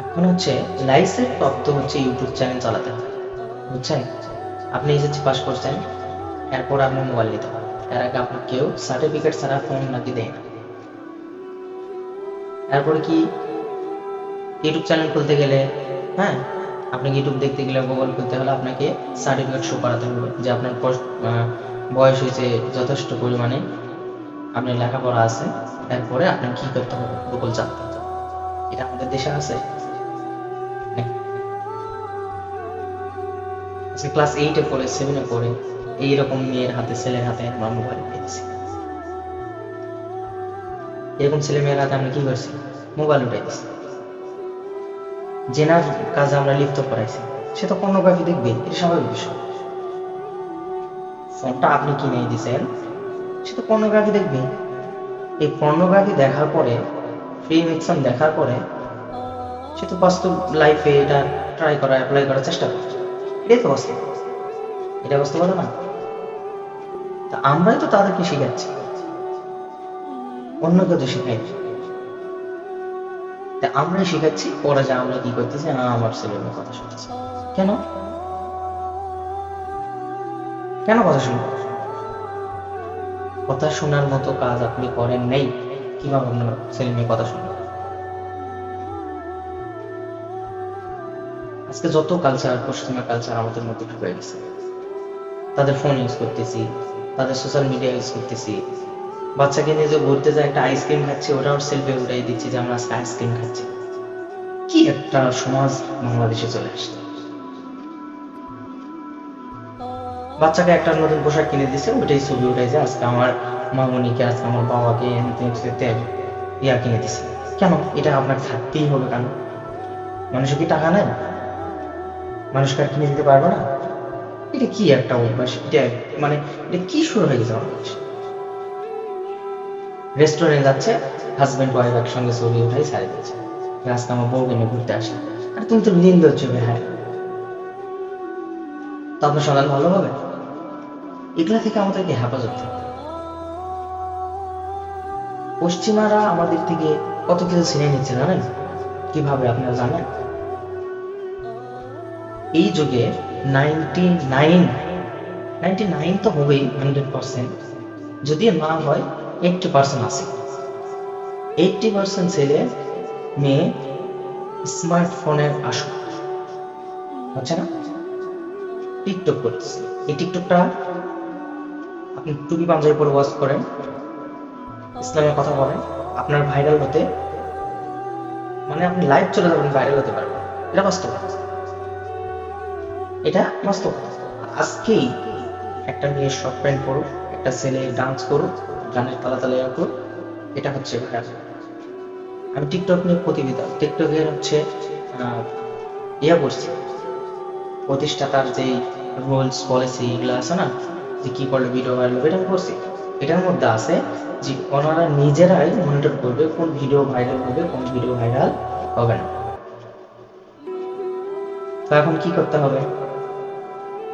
এখন হচ্ছে লাইসেন্স প্রাপ্ত হচ্ছে ইউটিউব চ্যানেল চালাতে হয়, বুঝছেন? আপনি এসএসসি পাস করছেন, এরপর আপনি মোবাইল নিতে পারেন, এর আগে আপনার কেউ সার্টিফিকেট ছাড়া ফোন নাকি দেয় না। এরপরে কি, ইউটিউব চ্যানেল খুলতে গেলে, হ্যাঁ, আপনাকে ইউটিউব দেখতে গেলে, গুগল খুলতে হলে আপনাকে সার্টিফিকেট শো করাতে হবে যে আপনার বয়স হয়েছে যথেষ্ট পরিমাণে, আপনার লেখাপড়া আছে। এরপরে আপনার কি করতে হবে, গুগল চালাতে হবে। এটা আমাদের দেশে আছে? আজকে ক্লাস 8-এ পড়ে, 7-এ পড়ে এইরকম মেয়ের হাতে, ছেলের হাতে আমরা মোবাইল পেয়েছি। এরকম ছেলে মেয়ের হাতে আমরা কি করছি, মোবাইল উঠাই দিচ্ছি। জেনার কাজে আমরা লিপ্ত করাইছি। সে তো পর্নোগ্রাফি দেখবে, এটা স্বাভাবিক বিষয়। ফোনটা আপনি কিনে দিয়েছেন, সে তো পর্নোগ্রাফি দেখবে। এই পর্নোগ্রাফি দেখার পরে, ফ্রি মিক্সান দেখার পরে সে তো বাস্তব লাইফে এটা ট্রাই করা, অ্যাপ্লাই করার চেষ্টা করে। এটাই তো বাস্তব, এটা বাস্তবতা না? তা আমরাই তো তাদেরকে শিখাচ্ছি, অন্য কেউ তো শেখাই। তা আমরাই শিখাচ্ছি, ওরা যা আমরা কি করতেছি, আমার ছেলে মেয়ে কথা শুনতেছে। কেন? কেন কথা শুনবো? কথা শোনার মতো কাজ আপনি করেন নেই, কিভাবে আপনার ছেলে মেয়ে কথা শুনবে? আজকে যত কালচার, পশ্চিমা কালচার আমাদের মধ্যে ঢুকে গেছে, তাদের ফোন ইউজ করতেছি, তাদের সোশ্যাল মিডিয়া ইউজ করতেছি। বাচ্চাকে নিয়ে যে ঘুরতে যায়, একটা আইসক্রিম খাচ্ছি, ওটা ওর সেলফি উঠাই দিচ্ছি যে আমরা আজকে আইসক্রিম খাচ্ছি। কি একটা সমাজ বাংলাদেশে চলে আসছে। বাচ্চাকে একটা নতুন পোশাক কিনে দিচ্ছে, ওইটাই ছবি উঠাই যে আজকে আমার মামনিকে, আজকে আমার বাবাকে ইয়া কিনে দিচ্ছে। কেন? এটা আপনাকে থাকতেই হবে কেন? মানুষের কি টাকা নেই? মানুষকে আর কিনে দিতে পারবে না? এটা কি একটা অভ্যাস, এটা মানে এটা কি শুরু হয়ে গেছে আমাদের দেশে? রেস্টুরেন্টে যাচ্ছে, হাজবেন্ড ওয়াইফ একসঙ্গে ছবি উঠাই ছাড়ে দিচ্ছে, আজকে আমার বউকে নিয়ে ঘুরতে আসে। আর তুমি তো নিন্দ হচ্ছে, হ্যাঁ, তো আপনার সন্তান ভালো হবে? এগুলা থেকে আমাদেরকে হেফাজত থাকতে হবে। পশ্চিমারা আমাদের থেকে কত কিছু ছিনিয়ে নিচ্ছে জানেন? কিভাবে আপনারা জানেন? এই যুগে 99 তো হবেই, 100%, যদি না হয় 80% আছে। 80% ছেলে মেয়ে স্মার্টফোনের আসক্ত, হচ্ছে না? টিকটক করতেছে। এই টিকটকটা আপনি টুপি পাঞ্জাবি পরে ওয়াচ করেন, ইসলামের কথা বলেন, আপনার ভাইরাল হতে, মানে আপনি লাইভ চলে যাবেন, ভাইরাল হতে পারবেন। এটা বাস্তব, এটা বাস্তব। আজকেই একটা মেয়ে শর্ট প্যান্ট পরুক, একটা ছেলে ডান্স করুক, গানের তালা তালে করুক, এটা হচ্ছে ভাইরাল। আমি টিকটক নিয়ে প্রতিবেদন, টিকটকের হচ্ছে ইয়া করছি, প্রতিষ্ঠাতার যেই রুলস পলিসি এগুলো আছে না, যে কি করলে ভিডিও ভাইরাল হবে, এটা আমি করছি। এটার মধ্যে আছে যে ওনারা নিজেরাই মনিটর করবে কোন ভিডিও ভাইরাল হবে, কোন ভিডিও ভাইরাল হবে না। তো এখন কি করতে হবে?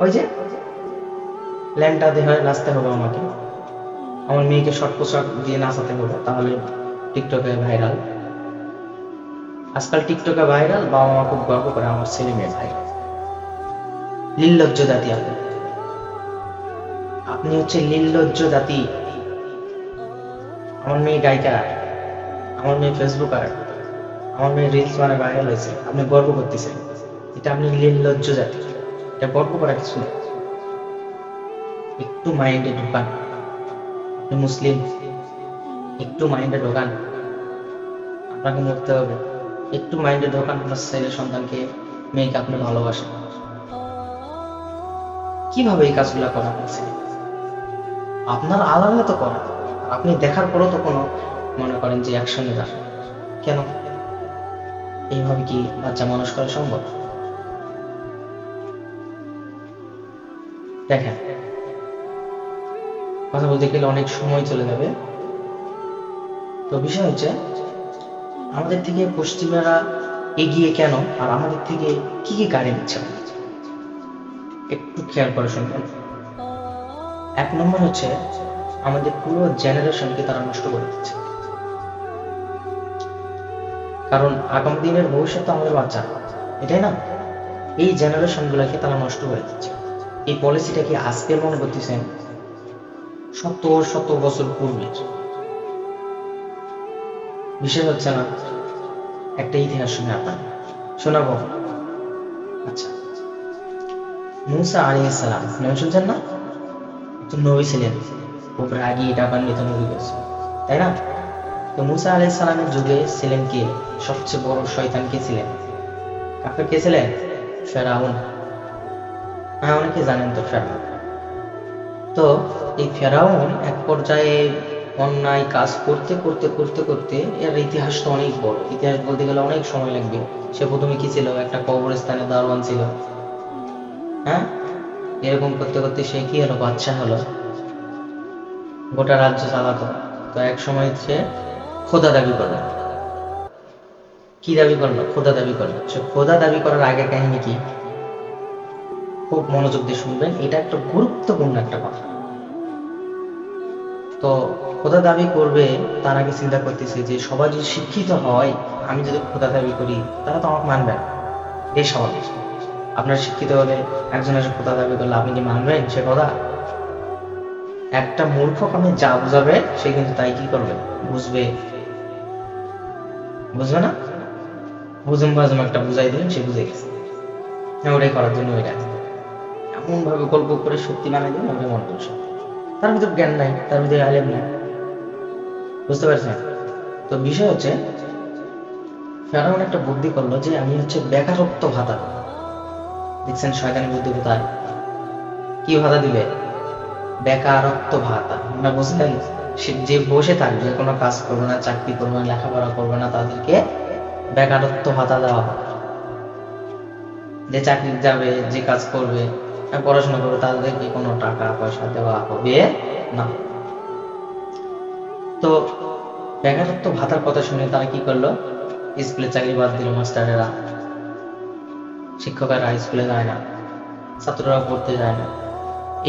ওই যে ল্যাংটা দেহে নাচতে হবে আমাকে, আমার মেয়েকে শর্ট পোশাক দিয়ে নাচাতে হবে, তাহলে টিকটকে ভাইরাল। আজকাল টিকটকে ভাইরাল, বাবা মা খুব গর্ব করে আমার ছেলে মেয়ে ভাই। নির্লজ্জ জাতি আপনি, আপনি হচ্ছে নির্লজ্জ জাতি। আমার মেয়ে গায়িকা, আমার মেয়ে ফেসবুকার, আমার মেয়ে রিলস মানে ভাইরাল হয়েছে, আপনি গর্ব করতেছেন। এটা আপনি নির্লজ্জ জাতি, এটা গর্ব করা কিছু না। একটু মাইন্ডে ঢোকান, আপনি মুসলিম, একটু মাইন্ডে ঢোকান, আপনাকে মরতে হবে। একটু মাইন্ডে ঢোকান, আপনার ছেলে সন্তানকে, মেয়েকে আপনি ভালোবাসেন। কিভাবে এই কাজগুলো করা হয়েছে? আপনার আলাদা তো করা, আপনি দেখার পরও তো কোনো মনে করেন যে অ্যাকশন নেবেন কেন? এইভাবে কি বাচ্চা মানুষ করা সম্ভব? দেখেন, কথা বলতে গেলে অনেক সময় চলে যাবে। তো বিষয় হচ্ছে, আমাদের থেকে পশ্চিমারা এগিয়ে কেন, আর আমাদের থেকে কি কি গাড়ি নিচ্ছে, একটু খেয়াল করে শুনবেন। এক নম্বর হচ্ছে, আমাদের পুরো জেনারেশনকে তারা নষ্ট করে দিচ্ছে। কারণ আগামী দিনের ভবিষ্যৎ তো আমাদের বাচ্চা, এটাই না? এই জেনারেশন গুলাকে তারা নষ্ট করে দিচ্ছে। এই পলিসিটা কি আজকে মনে করতেছেন? শত শত বছর পূর্বে। বিশেষ হচ্ছে না, একটা ইতিহাস শুনে আপনার শোনাবো। আচ্ছা, মুসা আলাইহিস সালাম নাম শুনছেন না? তো নবী ছিলেন, খুব রাগী ডাকান্বিত নবী গেছে, তাই না? তো মুসা আলাইহিস সালামের যুগে ছিলেন কে? সবচেয়ে বড় শয়তান কে ছিলেন? কাফের কে ছিলেন? ফেরাউন। হ্যাঁ, অনেকে জানেন তো ফেরাউন। তো এই ফেরাউন এক পর্যায়ে অন্যায় কাজ করতে করতে করতে করতে, এর ইতিহাস তো অনেক বড়, ইতিহাস বলতে গেলে অনেক সময় লাগবে। সে প্রথমে কি ছিল? একটা কবরস্থানে দারোয়ান ছিল, হ্যাঁ? এরকম করতে করতে সে কি হলো? বাদশা হলো, গোটা রাজ্য চালাতো। তো এক সময় সে খোদা দাবি করলো। কি দাবি করলো? খোদা দাবি করলো। সে খোদা দাবি করার আগের কাহিনী কি? খুব মনোযোগ দিয়ে শুনবেন, এটা একটা গুরুত্বপূর্ণ একটা কথা। তো খোদা দাবি করবে তার আগে চিন্তা করতেছে যে সবাই যদি শিক্ষিত হয়, আমি যদি খোদা দাবি করি, তারা তো আমাকে মানবে না। এই স্বাভাবিক। আপনার শিক্ষিত হলে একজন এসে খোদা দাবি করলে আপনি কি মানবেন সে খোদা? একটা মূর্খ আপনি যা বুঝাবে সে কিন্তু তাই কি করবে? বুঝবে। বুঝবে না? বুঝুম বাজুম একটা বুঝাই দিলেন, সে বুঝে গেছে। হ্যাঁ, ওটাই করার জন্য ওইটা এমন ভাবে গল্প করে সত্যি বানাই দিলেন, ওটা মনে করছে। তার ভিতর জ্ঞান নাই, তার ভিতরে আলেম নাই। বুঝতে পারছেন? তো বিষয় হচ্ছে, ফেরাউন একটা বুদ্ধি করলো যে আমি হচ্ছে বেকারত্ব ভাতা। দেখছেন শয়তানি বুদ্ধি কোথায়? কি ভাতা দিবে? বেকারত্ব ভাতা। আপনারা বুঝলেন? সে যে বসে থাকবে, কোনো কাজ করবে না, চাকরি করবে না, লেখাপড়া করবে না, তাদেরকে বেকারত্ব ভাতা দেওয়া হবে। যে চাকরি যাবে, যে কাজ করবে, পড়াশোনা করবে, তাদেরকে কোনো টাকা পয়সা দেওয়া হবে না। তো বেকারত্ব ভাতার কথা শুনে তারা কি করলো? স্কুলে চাকরি বাদ দিল, মাস্টারেরা, শিক্ষকেরা স্কুলে যায় না, ছাত্ররা পড়তে যায় না।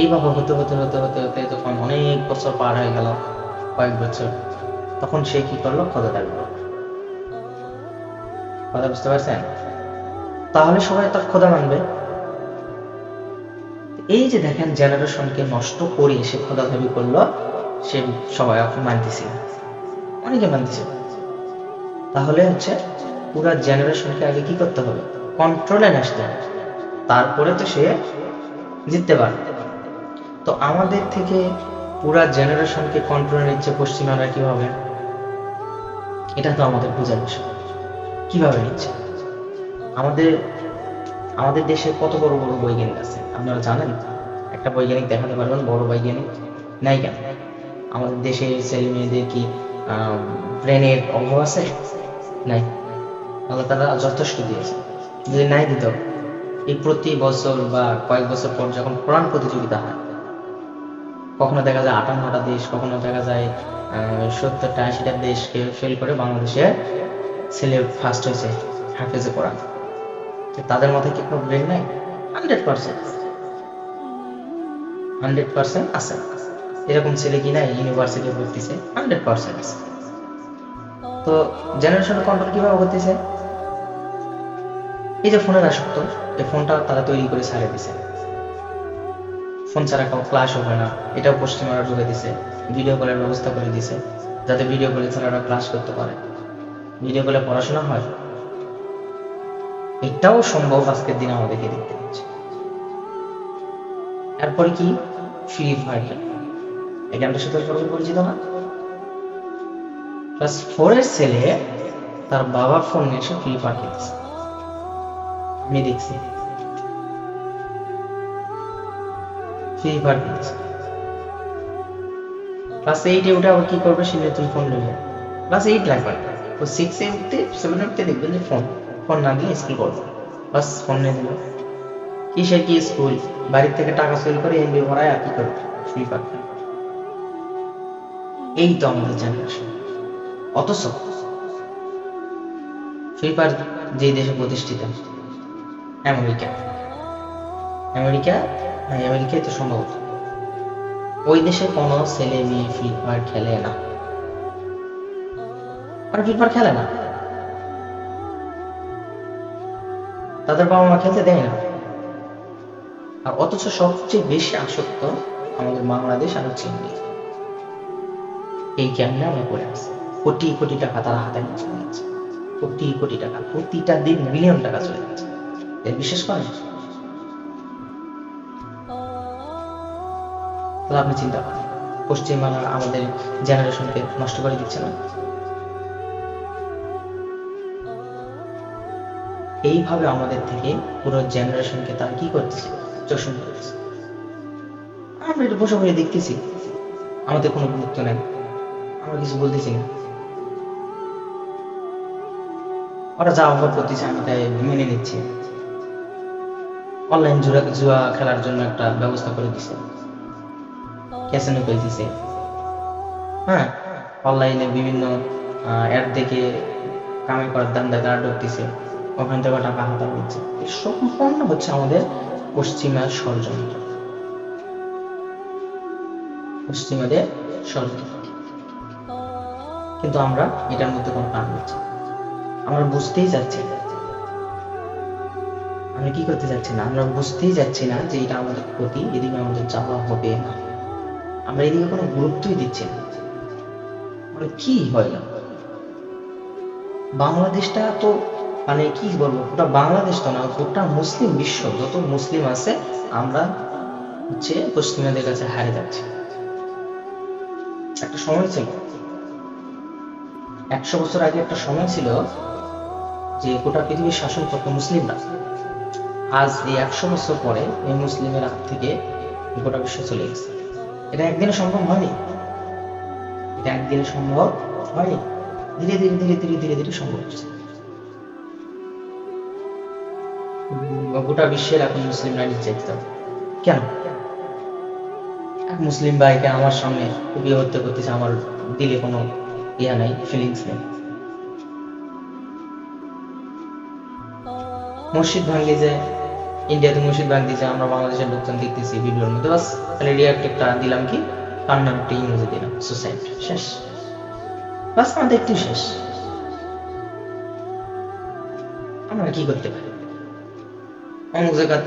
এইভাবে হতে হতে হতে হতে হতে যখন অনেক বছর পার হয়ে গেল, কয়েক বছর, তখন সে কি করলো? খোদা দাবি করলো। কথা বুঝতে পারছেন? তাহলে সবাই তার খোদা মানবে। এই যে দেখেন, জেনারেশনকে নষ্ট করে সে খোদা দাবি করলো, সে সবাই এখন মানতেছে, অনেকে মানতেছে। তাহলে হচ্ছে পুরা জেনারেশনকে আগে কি করতে হবে? কন্ট্রোলে আসতে হবে, তারপরে তো সে জিততে পারবে। তো আমাদের থেকে পুরা জেনারেশনকে কন্ট্রোলে নিচ্ছে পশ্চিমারা কিভাবে? এটা তো আমাদের বোঝার বিষয়। কিভাবে নিচ্ছে? আমাদের আমাদের দেশে কত বড় বড় বৈজ্ঞানিক আছে আপনারা জানেন? একটা বৈজ্ঞানিক দেখাতে পারবেন বড় বৈজ্ঞানিক? নাই কেন? আমাদের দেশের ছেলে মেয়েদের কি ব্রেনের অভাব আছে? নাই। আল্লাহ তাআলা যথেষ্ট দিয়েছে। যদি নাই দিত, এই প্রতি বছর বা কয়েক বছর পর যখন কোরআন প্রতিযোগিতা হয়, কখনো দেখা যায় 58টা দেশ, কখনো দেখা যায় 70টা 80টা দেশকে ফেল করে বাংলাদেশে ছেলে ফার্স্ট হয়েছে হাফেজে কোরআন। তাদের মধ্যে কি কোনো ব্রেন নাই? 100%, 100% আছে। এরকম ছেলে কি নাই ইউনিভার্সিটি পড়তেছে? 100% আছে। তো জেনারেশন কন্ট্রোল কিভাবে করতেছে? এই যে ফোনের আসক্ত, এই ফোনটা তারা তৈরি করে ছাড়ে দিছে। ফোন ছাড়া কাউ ক্লাস হবে না, এটাও পশ্চিমারা ঢুকে দিছে। ভিডিও কলের ব্যবস্থা করে দিছে, যাতে ভিডিও কলে ছাড়া ক্লাস করতে পারে, ভিডিও কলে পড়াশোনা হয়। এটাও সম্ভব আজকের দিনে আমাদেরকে দেখতে পাচ্ছি। এরপরে কি, ফ্রি ফায়ার। এই গেমটার সাথে সবাই পরিচিত না? ক্লাস 4 এর ছেলে তার বাবার ফোন নিয়ে এসে ফ্রি ফায়ার খেলতেছে, আমি দেখছি ফ্রি ফায়ার খেলতেছে। ক্লাস 8-এ উঠে আবার কি করবে, সে নতুন ফোন নেবে। ক্লাস 8 লাগবে, ও 6-এ উঠতে 7-এ উঠতে দেখবেন যে ফোন, ফোন না দিলে স্কুল করবে, বাস ফোন নিয়ে দিল। কিসের কি স্কুল, বাড়ির থেকে টাকা চুরি করে এমবি ভরায় আর কি করবে, ফ্রি ফায়ার। এই তো আমাদের জেনারেশন। অথচ ফ্রি ফায়ার যে দেশে প্রতিষ্ঠিত, আমেরিকা, আমেরিকা, হ্যাঁ আমেরিকায় তো সম্ভবত, ওই দেশে কোনো ছেলে মেয়ে ফ্রি ফায়ার খেলে না, আর ফ্রি ফায়ার খেলে না, তাদের বাবা মা খেলতে দেয় না। আর অথচ সবচেয়ে বেশি আসক্ত আমাদের বাংলাদেশ আর হচ্ছে ইন্ডিয়া। এই কেমনে আমরা করে আসছি, কোটি কোটি টাকা তারা হাতে নিয়ে চলে যাচ্ছে, কোটি কোটি টাকা, প্রতিটা দিন মিলিয়ন টাকা চলে যাচ্ছে। এর বিশেষ করেন, তাহলে আপনি চিন্তা করেন, পশ্চিমবাংলা আমাদের জেনারেশনকে নষ্ট করে দিচ্ছে না? এইভাবে আমাদের থেকে পুরো জেনারেশনকে তারা কি করতেছে, শোষণ করতেছে। আমরা এটা বসে বসে দেখতেছি, আমাদের কোনো গুরুত্ব নেই, আমরা কিছু বলতেছি না। ওরা যা অফার করতেছে আমি তাই মেনে নিচ্ছি। অনলাইন জুয়া খেলার জন্য একটা ব্যবস্থা করে দিছে, ক্যাসিনো খেলতেছে, হ্যাঁ, অনলাইনে বিভিন্ন অ্যাড দেখে কামাই করার ধান্দায় তারা ঢুকতেছে, ওখান থেকে টাকা হাতানো হচ্ছে। সম্পূর্ণ হচ্ছে আমাদের পশ্চিমা ষড়যন্ত্র, পশ্চিমাদের ষড়যন্ত্র। কিন্তু আমরা এটার মধ্যে কোনো কাজ হচ্ছে, আমরা বুঝতেই যাচ্ছি না, আমরা কি করতে যাচ্ছি না, আমরা বুঝতেই যাচ্ছি না যে এটা আমাদের ক্ষতি, এদিকে আমাদের যাওয়া হবে না, আমরা এদিকে কোনো গুরুত্বই দিচ্ছি না। মানে কি হয় না, বাংলাদেশটা তো মানে কি বলবো, ওটা বাংলাদেশ তো না, গোটা মুসলিম বিশ্ব যত মুসলিম আছে আমরা হচ্ছে পশ্চিমাদের কাছে হারিয়ে যাচ্ছি। একটা সময় ছিল, 100 বছর আগে একটা সময় ছিল যে গোটা পৃথিবীর শাসন করতো মুসলিমরা। আজ এই 100 বছর পরে এই মুসলিমের হাত থেকে গোটা বিশ্ব চলে গেছে। এটা একদিনে সম্ভব হয়নি, এটা একদিনে সম্ভব হয়নি, ধীরে ধীরে ধীরে ধীরে ধীরে ধীরে সম্ভব হচ্ছে। গোটা বিশ্বের এখন মুসলিমরা নির্যাতিত। কেন? এক মুসলিম ভাইকে আমার সামনে খুবই হত্যা করতেছে, আমার দিলে কোনো ইয়া নাই, ফিলিংস নেই। মসজিদ ভাঙলি যে, ইন্ডিয়াতে মসজিদ ভাঙতেছে, আমরা বাংলাদেশের লোকজন দেখতেছি ভিডিওর মধ্যে, বাস খালি রিয়াক্ট একটা দিলাম, কি কান্নার একটা ইমোজি দিলাম, সুসাইড, শেষ, বাস আমাদের একটু শেষ। আমরা কি করতে পারি? অমুক জায়গায়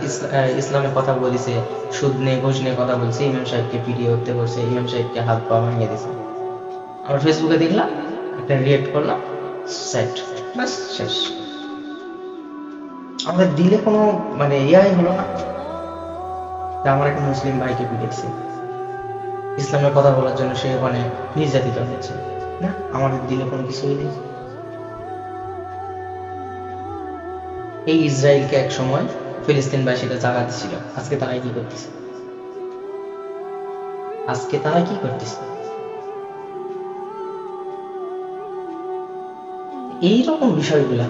ইসলামের কথা বলেছে, সুদ নিয়ে ঘুষ নিয়ে কথা বলছে, ইমাম সাহেবকে পিটিয়ে হত্যা করছে, ইমাম সাহেবকে হাত পা ভাঙিয়ে দিছে, আমরা ফেসবুকে দেখলাম, একটা রিয়েক্ট করলাম, সুসাইড, বাস শেষ। আমাদের দিলে কোনো মানে ইয়াই হলো না যে আমার একটা মুসলিম ভাইকে পিটিয়েছে, ইসলামের কথা বলার জন্য সে ওখানে নির্যাতিত হয়েছে, না আমাদের দিলে কোনো কিছুই নেই। এই ইসরায়েলকে এক সময় ফিলিস্তিনবাসীরা জায়গা দিছিল, আজকে তারা কি করতেছে, আজকে তারা কি করতেছে? এইরকম বিষয়গুলা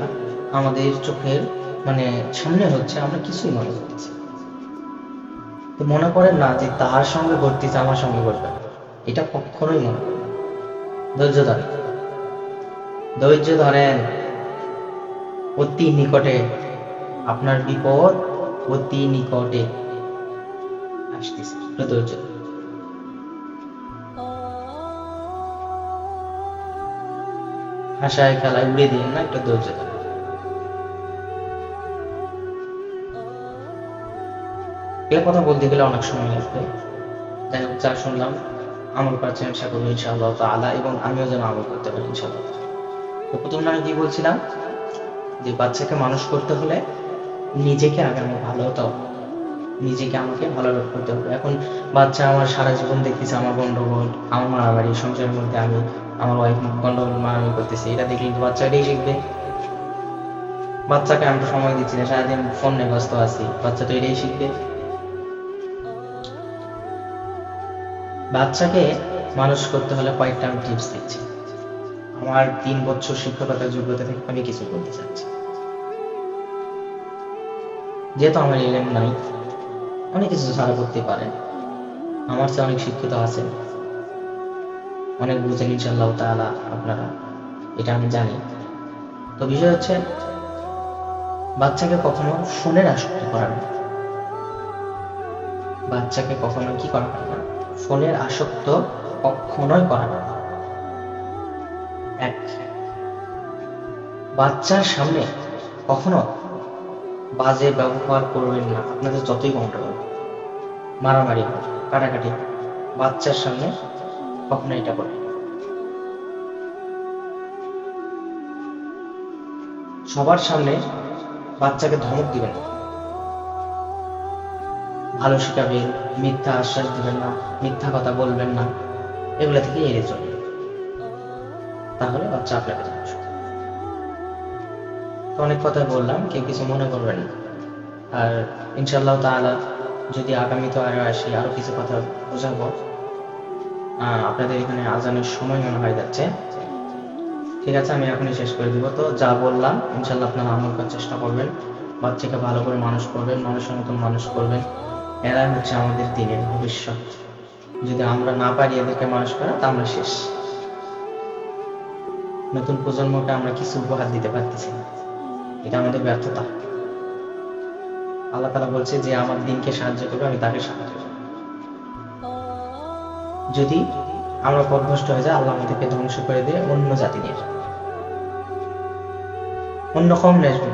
আমাদের চোখের মানে সামনে হচ্ছে, আমরা কিছুই মনে করতেছি। তো মনে করেন না যে তার সঙ্গে ঘটতেছে আমার সঙ্গে ঘটবে, এটা কখনোই মনে করেন। ধৈর্য ধরেন, ধৈর্য ধরেন, অতি নিকটে আপনার বিপদ, অতি নিকটে আসতেছে, ধৈর্য। হাসায় খেলায় উড়ে দিন না, একটা ধৈর্য ধরেন। এগুলো কথা বলতে গেলে অনেক সময় লাগবে। যাই হোক, যা শুনলাম আমল করার চেষ্টা করবো ইনশাআল্লাহ তাআলা, এবং আমিও যেন আমল করতে পারি ইনশাআল্লাহ। তো প্রথমে আমি কি বলছিলাম, যে বাচ্চাকে মানুষ করতে হলে নিজেকে আগে আমার ভালো হতে হবে, নিজেকে আমাকে ভালো করতে হবে। এখন বাচ্চা আমার সারা জীবন দেখতেছে আমার গন্ডগোল, আমার মারামারি, সংসারের মধ্যে আমি আমার ওয়াইফ গন্ডগোল মারামারি করতেছি, এটা দেখলে তো বাচ্চা এটাই শিখবে। বাচ্চাকে আমি তো সময় দিচ্ছি না, সারাদিন ফোন নিয়ে ব্যস্ত আছি, বাচ্চা তো এটাই শিখবে। বাচ্চাকে মানুষ করতে হলে কয়েকটা আমি টিপস দিচ্ছি। আমার 3 বছর শিক্ষকতার যোগ্যতা থেকে আমি কিছু বলতে চাচ্ছি। যেহেতু আমার এলেম নাই, অনেক কিছু সারা করতে পারেন, আমার চেয়ে অনেক শিক্ষিত আছেন, অনেক বুঝেন ইনশাআল্লাহ তাআলা আপনারা, এটা আমি জানি। তো বিষয় হচ্ছে, বাচ্চাকে কখনো ফোনের আসক্তি করাবেন না। বাচ্চাকে কখনো কি করাবেন না, ফোনের আসক্ত কখনোই করাবেন না। এক, বাচ্চার সামনে কখনো বাজে ব্যবহার করবেন না। আপনাদের যতই গন্ডগোল, মারামারি হোক, কাটাকাটি হোক, বাচ্চার সামনে কখনো এটা করবেন না। সবার সামনে বাচ্চাকে ধমক দিবেন না, ভালো শিখাবেন, মিথ্যা আশ্বাস দিবেন না, মিথ্যা কথা বলবেন না, এগুলো থেকে এড়িয়ে চলবেন, তাহলে বাচ্চা আপনাকে জানা শুনবে। তো অনেক কথা বললাম, কেউ কিছু মনে করবেন না। আর ইনশাআল্লাহ তাআলা যদি আগামীতে আরো আসি, আরো কিছু কথা বোঝাবো। আপনাদের এখানে আজানের সময় মনে হয় যাচ্ছে, ঠিক আছে আমি এখনই শেষ করে দিব। তো যা বললাম ইনশাআল্লাহ আপনারা আমল করার চেষ্টা করবেন, বাচ্চাকে ভালো করে মানুষ করবেন, মানুষের মতন মানুষ করবেন। এরা হচ্ছে আমাদের দিনের ভবিষ্যৎ। যদি আমরা না পারি এদেরকে মানুষ করা, তা আমরা শেষ। নতুন প্রজন্মকে আমরা কিছু উপহার দিতে পারতেছি না, এটা আমাদের ব্যর্থতা। আল্লাহ তাআলা বলছে যে আমার দিনকে সাহায্য করবে, আমি তাকে সাহায্য করব। যদি আমরা পথভ্রষ্ট হয়ে যাই, আল্লাহ আমাদেরকে ধ্বংস করে দিয়ে অন্য জাতি নিয়ে যাবে, অন্য কম নিয়ে আসবে।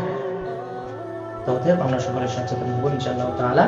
তো অতএব আমরা সকলে সচেতন হব ইনশাআল্লাহ তাআলা।